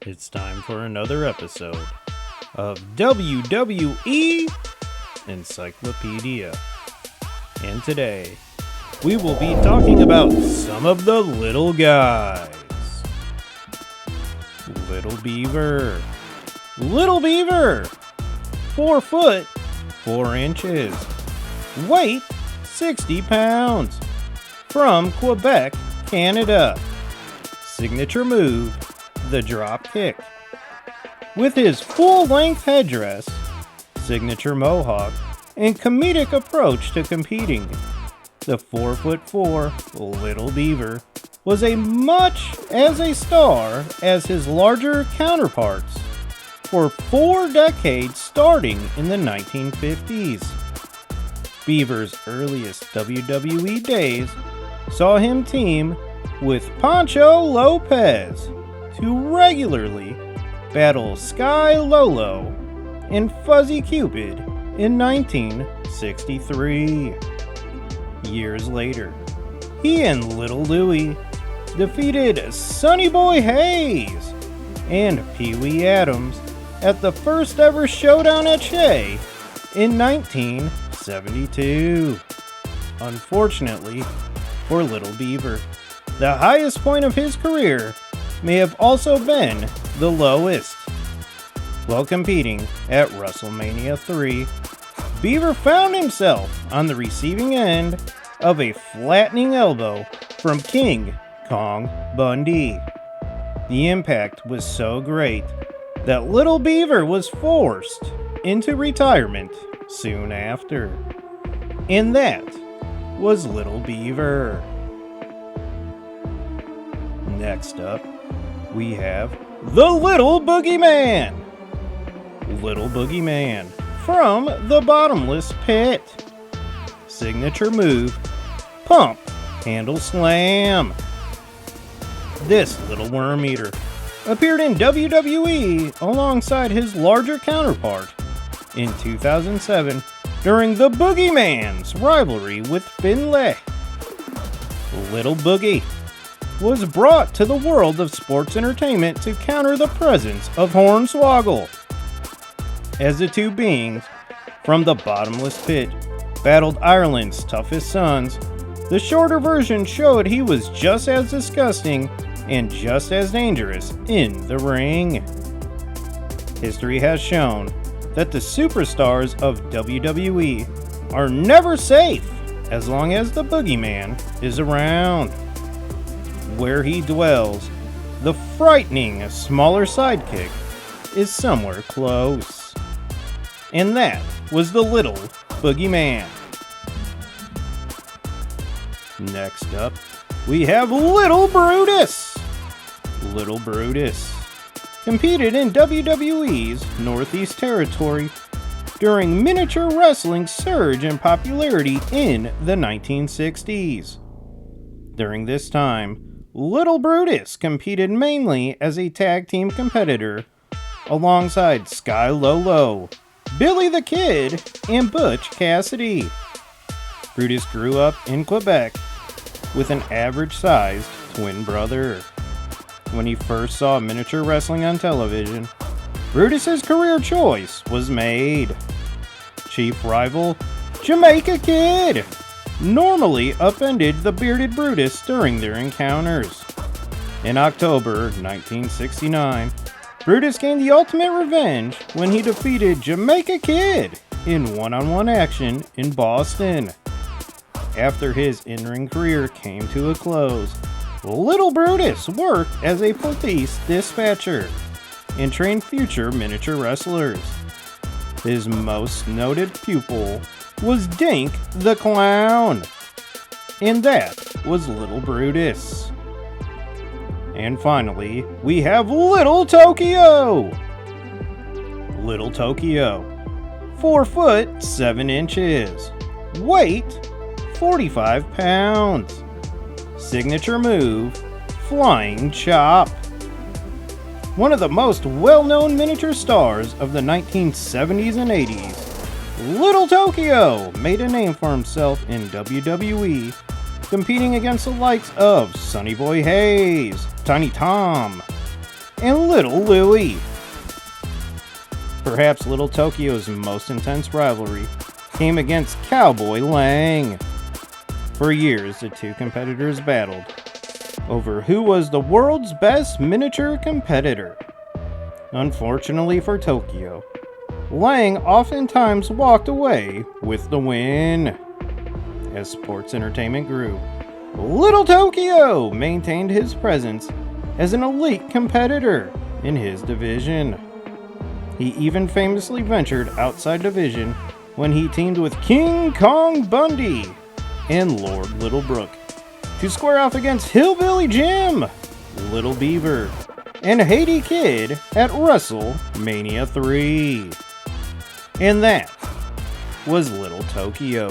It's time for another episode of WWE Encyclopedia. And today, we will be talking about some of the little guys. Little Beaver. Little Beaver! 4 foot, 4 inches. Weight, 60 pounds. From Quebec, Canada. Signature move, the drop kick. With his full-length headdress, signature mohawk, and comedic approach to competing, the 4'4" Little Beaver was as much as a star as his larger counterparts for 4 decades starting in the 1950s. Beaver's earliest WWE days saw him team with Pancho Lopez to regularly battle Sky Lolo and Fuzzy Cupid in 1963. Years later, he and Little Louie defeated Sonny Boy Hayes and Pee Wee Adams at the first ever showdown at Shea in 1972. Unfortunately for Little Beaver, the highest point of his career may have also been the lowest. While competing at WrestleMania 3, Beaver found himself on the receiving end of a flattening elbow from King Kong Bundy. The impact was so great that Little Beaver was forced into retirement soon after. And that was Little Beaver. Next up, we have the Little Boogie Man. Little Boogie Man from the Bottomless Pit. Signature move, pump handle slam. This little worm eater appeared in WWE alongside his larger counterpart in 2007 during the Boogie Man's rivalry with Finlay. Little Boogie was brought to the world of sports entertainment to counter the presence of Hornswoggle. As the two beings from the Bottomless Pit battled Ireland's toughest sons, the shorter version showed he was just as disgusting and just as dangerous in the ring. History has shown that the superstars of WWE are never safe as long as the Boogie Man is around. Where he dwells, the frightening smaller sidekick is somewhere close. And that was the Little Boogie Man. Next up, we have Little Brutus. Little Brutus competed in WWE's Northeast Territory during miniature wrestling's surge in popularity in the 1960s. During this time, Little Brutus competed mainly as a tag team competitor alongside Sky Lolo, Billy the Kid, and Butch Cassidy. Brutus grew up in Quebec with an average-sized twin brother. When he first saw miniature wrestling on television, Brutus's career choice was made. Chief rival Jamaica Kid normally upended the bearded Brutus during their encounters. In October 1969, Brutus gained the ultimate revenge when he defeated Jamaica Kid in one-on-one action in Boston. After his in-ring career came to a close, Little Brutus worked as a police dispatcher and trained future miniature wrestlers. His most noted pupil was Dink the Clown, and that was Little Brutus. And finally, we have Little Tokyo. Little Tokyo, 4 foot 7 inches, weight 45 pounds. Signature move, flying chop. One of the most well-known miniature stars of the 1970s and 80s, Little Tokyo made a name for himself in WWE, competing against the likes of Sonny Boy Hayes, Tiny Tom, and Little Louie. Perhaps Little Tokyo's most intense rivalry came against Cowboy Lang. For years, the two competitors battled over who was the world's best miniature competitor. Unfortunately for Tokyo, Lang oftentimes walked away with the win. As sports entertainment grew, Little Tokyo maintained his presence as an elite competitor in his division. He even famously ventured outside division when he teamed with King Kong Bundy and Lord Littlebrook to square off against Hillbilly Jim, Little Beaver, and Haiti Kid at WrestleMania 3. And that was Little Tokyo.